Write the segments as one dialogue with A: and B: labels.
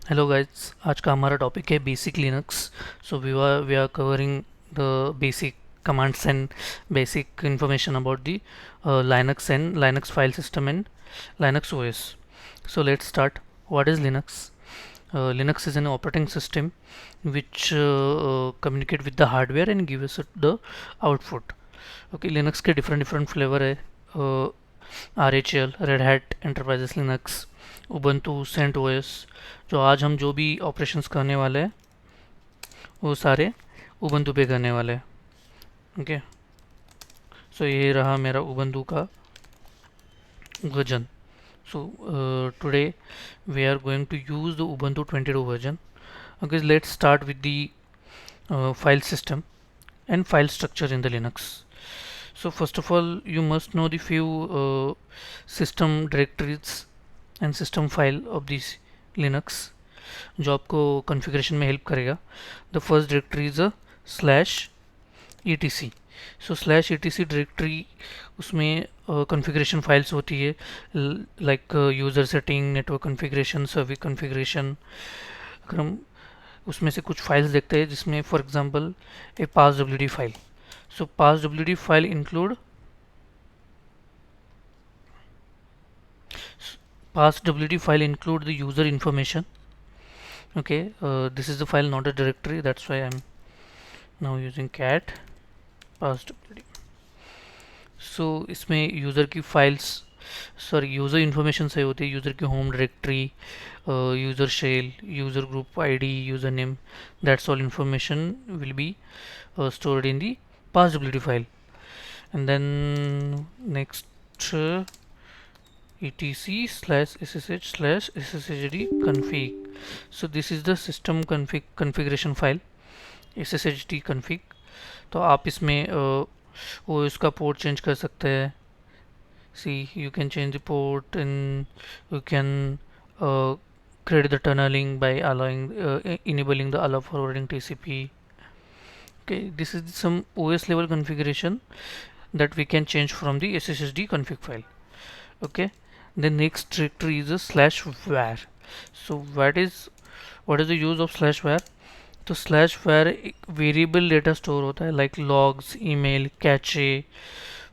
A: Hello guys, आज का हमारा टॉपिक है basic Linux. So we are covering the basic commands and basic information about the Linux and Linux file system and Linux OS. So let's start. What is Linux? Linux is an operating system which communicate with the hardware and give us the output. Okay, Linux के different flavor है, RHL, Red Hat Enterprise Linux, Ubuntu, CentOS। जो आज हम जो भी operations करने वाले हैं वो सारे उबंटू पे करने वाले हैं। ओके, सो ये रहा मेरा उबंटू का version. So today we are going to use the Ubuntu 22 version. Okay, let's start with the file system and file structure in the Linux. So first of all, you must know the few system directories and system file of this Linux जो आपको configuration में help करेगा। The first directory is a slash E T C. So slash E T C directory, उसमें configuration files होती है, like user setting, network configuration, server configuration. अगर हम उसमें से कुछ फाइल्स देखते हैं, जिसमें for example a pass W D file. So pass W D file include pass wd file include the user information. Okay, this is the file, not a directory, that's why I'm now using cat pass wd. सो इसमें user की files, sorry user information सही होती है, user की home directory, user shell, user group ID, user name, that's all information will be stored in the passwd file. And then next, etc slash ssh slash sshd config. So this is the system configuration file, sshd config. तो आप इसमें वो इसका port change कर सकते हैं। See you can change the port and you can create the tunneling by allowing enabling the allow forwarding TCP. Okay, this is some OS level configuration that we can change from the SSHD config file. Okay, the next directory is a slash var. So what is the use of slash var? तो slash var variable data store होता है, like logs, email, cache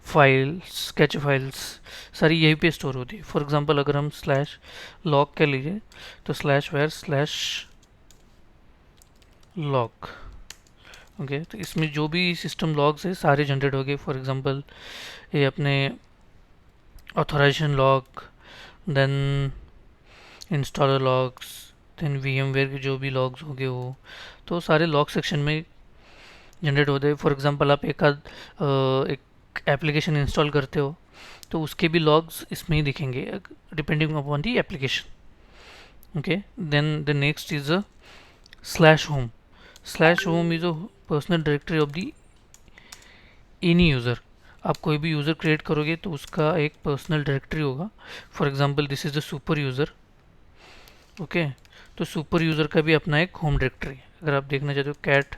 A: files सारी यहीं पे store होती है। For example अगर हम स्लैश लॉग कर लीजिए, तो slash var slash log. Okay, तो इसमें जो भी सिस्टम लॉग्स है सारे जनरेट हो गए। फॉर एग्जांपल ये अपने authorisation log, then installer logs, then VMware के जो भी लॉग्स हो गए वो, तो सारे लॉग सेक्शन में जनरेट होते हैं। फॉर एग्जांपल आप एक एप्लीकेशन इंस्टॉल करते हो, तो उसके भी लॉग्स इसमें ही दिखेंगे, depending upon the application. Okay, then the next is a slash home. Slash home is a personal directory of the any user. आप कोई भी यूज़र क्रिएट करोगे तो उसका एक पर्सनल डायरेक्टरी होगा। For example this is the super user. Okay, तो super user का भी अपना एक होम डायरेक्टरी है। अगर आप देखना चाहते हो cat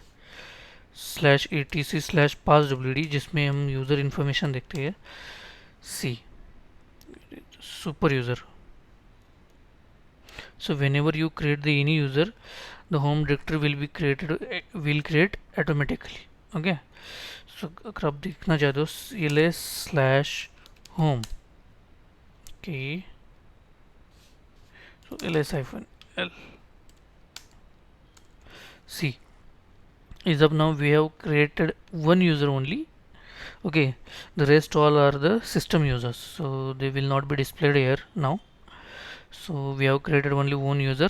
A: slash E T C slash pass W D, जिसमें हम यूज़र इन्फॉर्मेशन देखते हैं, सी super user. So whenever you create the any user, the home directory will be created, will create automatically. Okay, so अगर आप देखना चाहते हो ls slash home, okay, so ls hyphen l, see, is up now we have created one user only. Okay, the rest all are the system users, so they will not be displayed here now. So we have created only one user,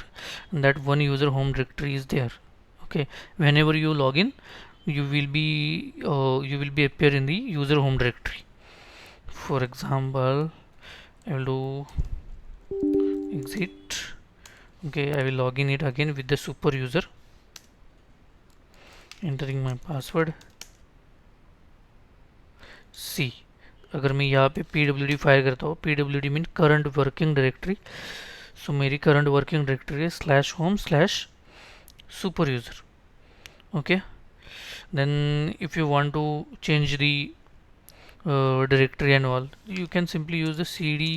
A: and that one user home directory is there. Okay, whenever you log in, you will be appear in the user home directory. For example, I will do exit. Okay, I will log in it again with the super user, entering my password. C, अगर मैं यहाँ पे pwd fire करता हूँ, pwd mean current working directory. So मेरी current working directory है slash home slash super user. Okay, then if you want to change the directory and all, you can simply use the cd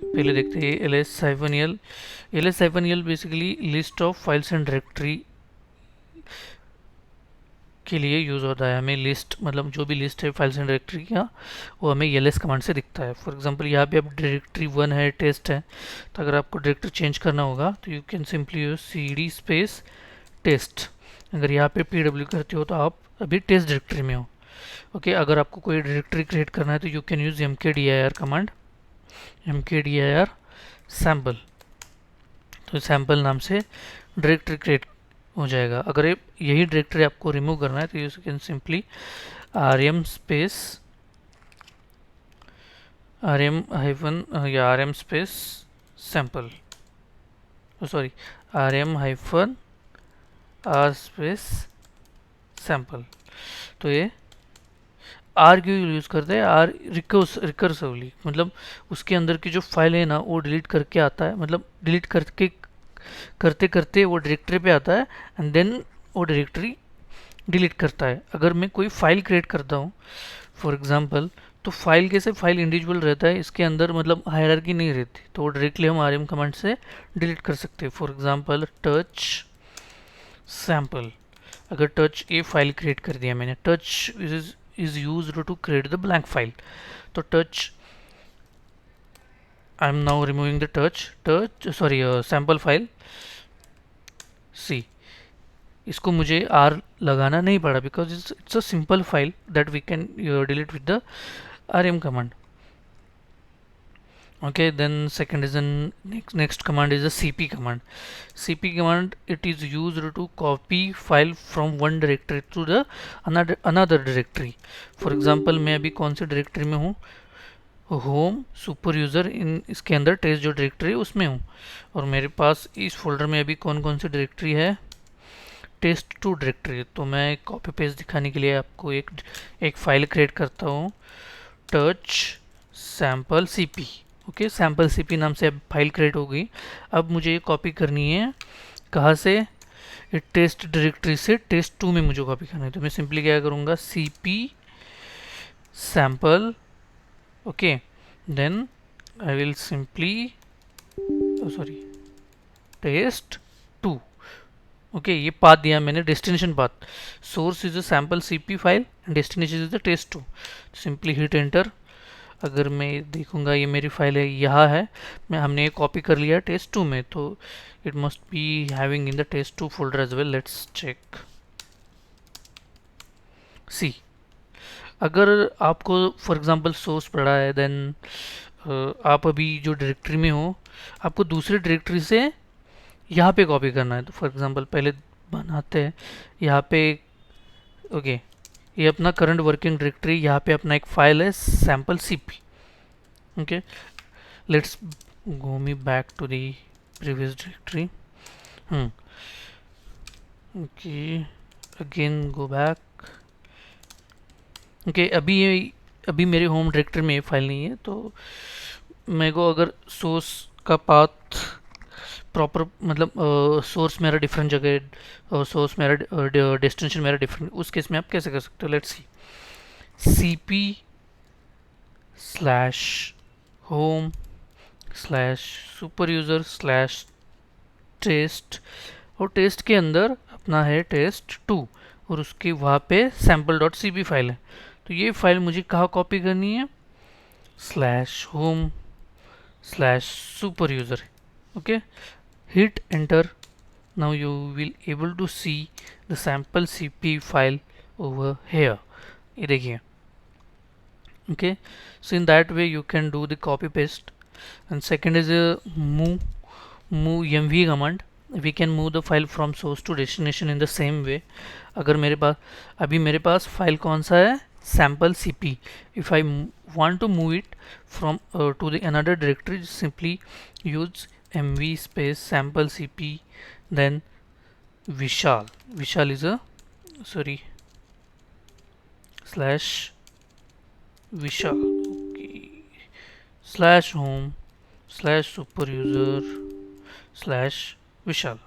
A: पहले देखते हैं ls-l। ls-l basically list of files and directory के लिए use होता है। हमें list मतलब जो भी लिस्ट है फाइल्स एंड डायरेक्टरी का, वो हमें ls कमांड से दिखता है। फॉर एग्जांपल यहाँ पे अब डायरेक्टरी 1 है, टेस्ट है, तो अगर आपको डायरेक्टरी चेंज करना होगा तो you can simply use cd space test. अगर यहाँ पे pw करते हो तो आप अभी टेस्ट डायरेक्टरी में हो। ओके, अगर आपको कोई डायरेक्टरी क्रिएट करना है तो you can use mkdir command, mkdir sample, तो सैम्पल नाम से डायरेक्टरी क्रिएट हो जाएगा। अगर यही डायरेक्टरी आपको रिमूव करना है तो you can simply rm space rm hyphen या rm space sample, sorry rm hyphen r space sample. तो ये आर क्यों यूज़ करते हैं, आर रिकर्सिवली, मतलब उसके अंदर की जो फाइल है ना वो डिलीट करके आता है, मतलब डिलीट करके करते करते वो डायरेक्टरी पे आता है एंड देन वो डायरेक्टरी डिलीट करता है। अगर मैं कोई फाइल क्रिएट करता हूँ फॉर एग्जांपल, तो फाइल कैसे फाइल इंडिविजुअल रहता है, इसके अंदर मतलब हायरार्की नहीं रहती, तो वो डायरेक्टली हम आरएम कमांड से डिलीट कर सकते हैं। फॉर एग्जांपल टच सैम्पल, अगर टच ए फाइल क्रिएट कर दिया मैंने, touch is used to create the blank file, तो touch I am now removing the touch sorry sample file C, इसको मुझे R लगाना नहीं पड़ा because it's a simple file that we can delete with the rm command. Okay, then second is an next command is a cp command. Cp command, it is used to copy file from one directory to the another directory. For example, मैं अभी कौन से directory में हूँ, home super user, इन इसके अंदर test जो directory है उसमें हूँ, और मेरे पास इस फोल्डर में अभी कौन कौन सी डायरेक्टरी है, टेस्ट टू डायरेक्टरी। तो मैं कॉपी पेस्ट दिखाने के लिए आपको एक फाइल क्रिएट करता हूँ, touch sample cp। Okay, sample cp नाम से अब फाइल क्रिएट हो गई। अब मुझे ये कॉपी करनी है, कहाँ से, टेस्ट डायरेक्टरी से टेस्ट 2 में मुझे कॉपी करना है। तो मैं सिंपली क्या करूँगा, cp sample, okay, then I will simply sorry test 2। Okay, ये पाथ दिया मैंने, destination path, source is a sample cp file and destination is the test 2। Simply hit enter. अगर मैं देखूंगा ये मेरी फाइल है, यहाँ है, हमने ये कॉपी कर लिया टेस्ट 2 में, तो it must be having in the test 2 folder as well. Let's check see. अगर आपको फॉर एग्जांपल सोर्स पड़ा है, देन आप अभी जो डायरेक्टरी में हो आपको दूसरे डायरेक्टरी से यहाँ पे कॉपी करना है। तो फॉर एग्जांपल पहले बनाते हैं यहाँ पे, ओके, ये अपना करंट वर्किंग डायरेक्टरी, यहाँ पे अपना एक फाइल है sample cp। Okay, let's go me back to the previous directory. Okay, again go back. Okay, अभी मेरे होम डायरेक्टरी में ये फाइल नहीं है, तो मेरे को अगर सोर्स का पाथ प्रॉपर मतलब सोर्स मेरा डिफरेंट जगह, सोर्स मेरा डेस्टिनेशन मेरा डिफरेंट, उस केस में आप कैसे कर सकते हो, let's see cp slash home slash super user slash test, और टेस्ट के अंदर अपना है टेस्ट 2, और उसके वहाँ पे सैम्पल डॉट cp फाइल है। तो ये फाइल मुझे कहाँ कॉपी करनी है, slash home slash super user. Okay, hit enter. Now you will able to see the sample cp file over here. ये देखिए। Okay, so in that way you can do the copy paste. And second is a move mv command. We can move the file from source to destination in the same way. अगर मेरे पास अभी मेरे पास file कौन सा है, sample cp, if I want to move it from to the another directory, simply use mv space sample cp, then Vishal is a sorry slash Vishal, okay, slash home slash super user slash Vishal।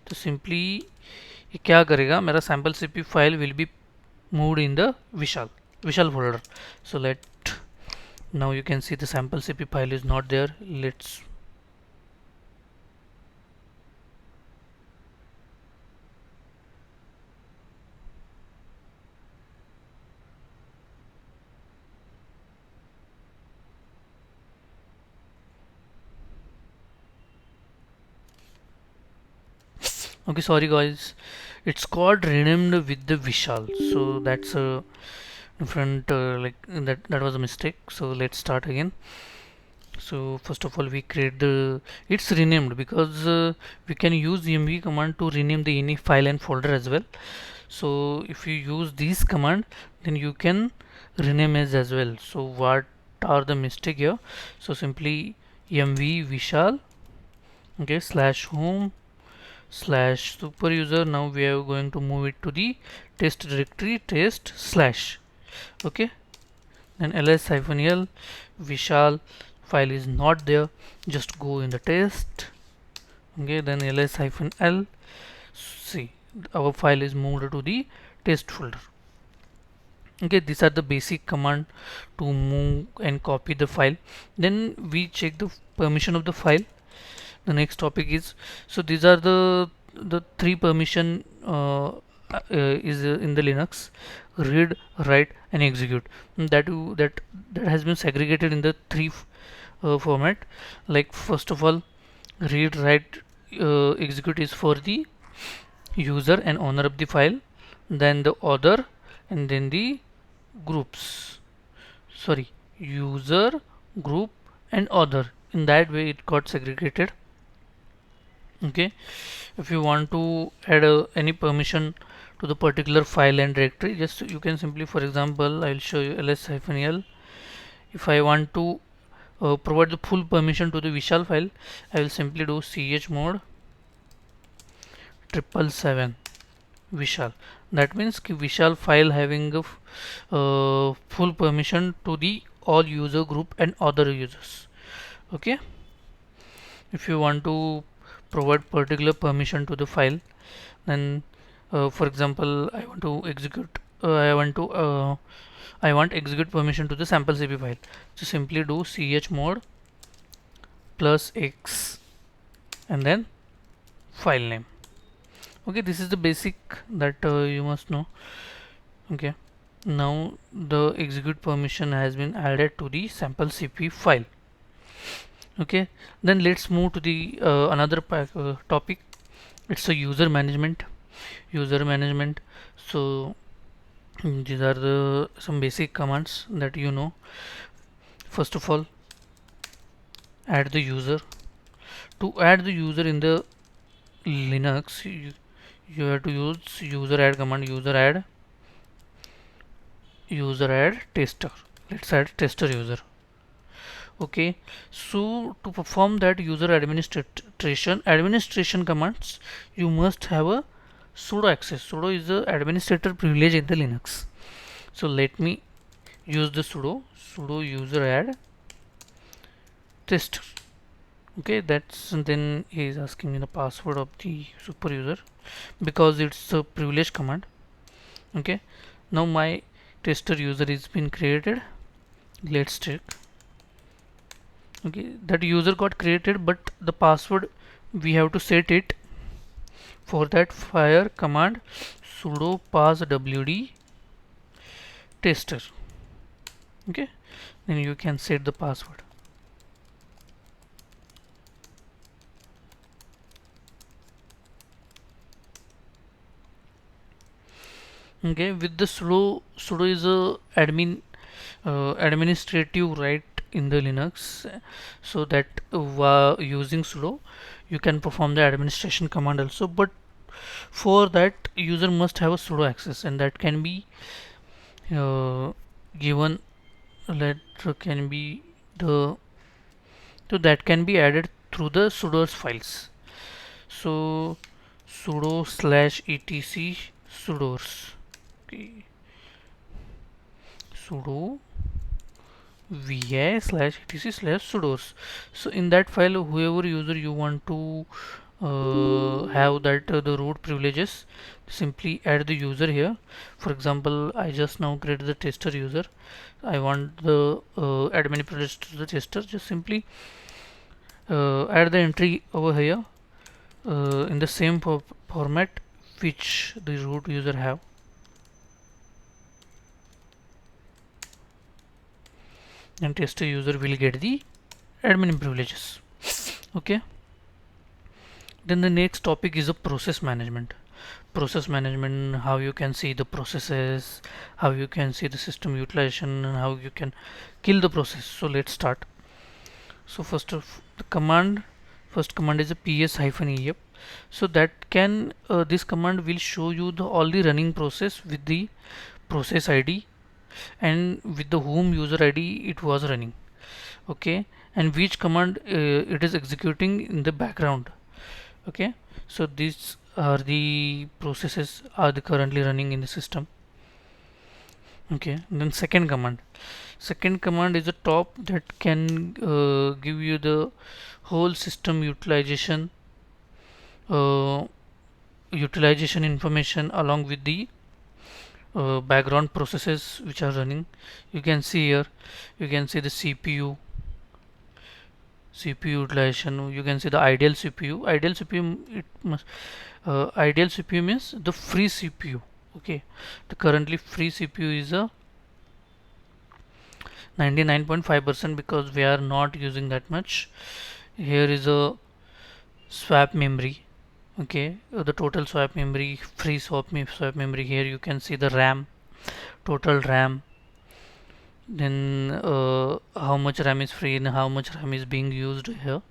A: तो simply ये क्या करेगा, मेरा sample cp file will be moved in the Vishal folder. So let Now you can see the sample cp file is not there. Let's okay, sorry guys, it's called renamed with the Vishal, so that's a different like that was a mistake. So let's start again. So first of all we create the, it's renamed because we can use mv command to rename the any file and folder as well. So if you use this command, then you can rename as well. So what are the mistake here? So simply mv vishal, okay, slash home slash super user. Now we are going to move it to the test directory, test slash, okay, then ls hyphen l vishal file is not there, just go in the test, okay, then ls hyphen l, see our file is moved to the test folder. Okay, these are the basic command to move and copy the file. Then we check the permission of the file. The next topic is, so these are the three permission is in the Linux: read, write, and execute. That has been segregated in the three format. Like first of all, read, write, execute is for the user and owner of the file, then the author, and then the groups. Sorry, user, group, and author. In that way, it got segregated. Okay, if you want to add any permission to the particular file and directory, just you can simply, for example, I'll show you ls-l. If I want to provide the full permission to the Vishal file, I will simply do chmod 777 Vishal. That means ki Vishal file having a full permission to the all user group and other users. Okay, if you want to provide particular permission to the file, then for example I want to execute I want execute permission to the sample cp file, so simply do chmod plus x and then file name. Okay, this is the basic that you must know. Okay, now the execute permission has been added to the sample cp file. Okay, then let's move to the another topic. It's a user management. So these are the some basic commands that you know. First of all, add the user. To add the user in the Linux, you have to use user add command. User add tester. Let's add tester user. Okay, so to perform that user administration commands, you must have a sudo access. Sudo is the administrator privilege in the Linux. So let me use the sudo user add tester. Okay, that's, and then he is asking me the password of the super user because it's a privilege command. Okay, now my tester user is been created. Let's check. Okay, that user got created, but the password we have to set it. For that, fire command sudo pass wd tester. Okay, then you can set the password. Okay, with the sudo is a administrative right in the Linux, so that using sudo you can perform the administration command also, but for that user must have a sudo access, and that can be given, that can be the, so that can be added through the sudo's files. So sudo slash etc sudoers. Okay, sudo vi slash etc slash sudoers. So in that file, whoever user you want to have that the root privileges, simply add the user here. For example, I just now created the tester user. I want the admin privilege to the register, just simply add the entry over here in the same format which the root user have. And tester user will get the admin privileges. Okay. Then the next topic is a process management. Process management, how you can see the processes, how you can see the system utilization, and how you can kill the process. So let's start. So first of the first command is a ps-ef. So that can this command will show you the all the running process with the process ID and with the whom user ID it was running. Okay, and which command it is executing in the background. Okay, so these are the processes are the currently running in the system. Okay, then second command is the top that can give you the whole system uh, utilization information along with the background processes which are running. You can see here, you can see the CPU utilization. You can see the ideal CPU. Ideal CPU, it must ideal CPU means the free CPU. Okay, the currently free CPU is a 99.5% because we are not using that much. Here is a swap memory. Okay, the total swap memory, free swap memory. Here you can see the RAM, total RAM. Then how much RAM is free and how much RAM is being used here.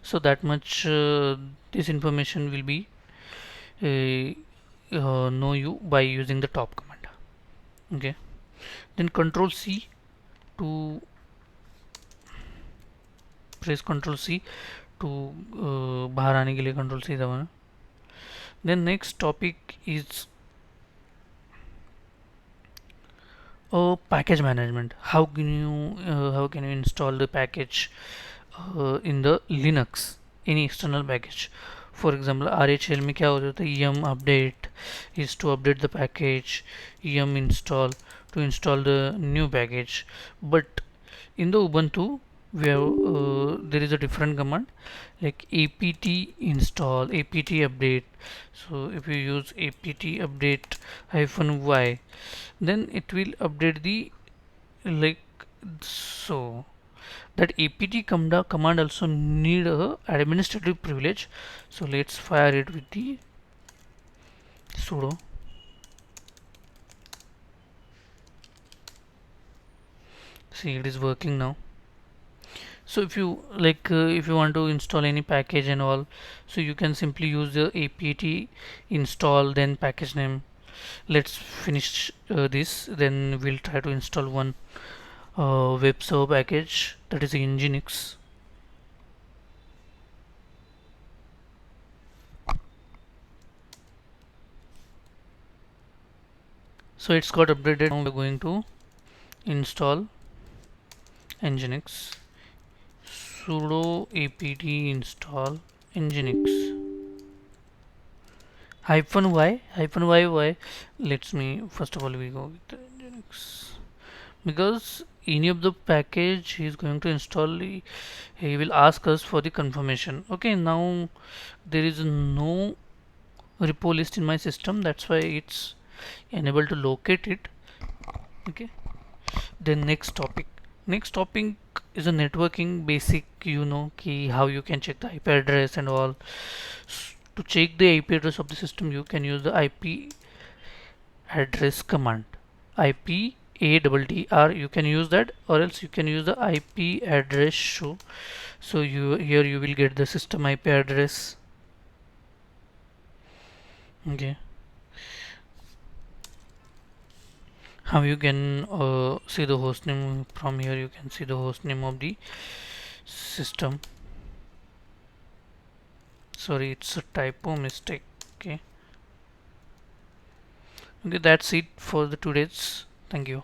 A: So that much this information will be know you by using the top command. Okay, then control C to press control C to बाहर आने के लिए control C दबाना. Then next topic is package management. How can you install the package in the Linux, any external package. For example, RHL में क्या होता है, yum update is to update the package, yum install to install the new package. But in the Ubuntu we have there is a different command like apt install, apt update. So if you use apt update -y, then it will update the like so. That apt command also need a administrative privilege. So let's fire it with the sudo. See, it is working now. So if you like if you want to install any package and all, so you can simply use the apt install then package name. Let's finish this, then we'll try to install one web server package, that is Nginx. So it's got updated. Now we're going to install Nginx. Sudo apt install Nginx -y. Let's me first of all we go with Nginx, because any of the package he is going to install, he will ask us for the confirmation. Okay, now there is no repo list in my system, that's why it's unable to locate it. Okay, then next topic is a networking basic. You know key how you can check the IP address and all. To check the IP address of the system, you can use the IP address command. IP ADDR, you can use that, or else you can use the IP address show. So here you will get the system IP address. Okay, how you can see the host name from here. You can see the host name of the system. Sorry, it's a typo mistake. Okay, that's it for the today's. Thank you.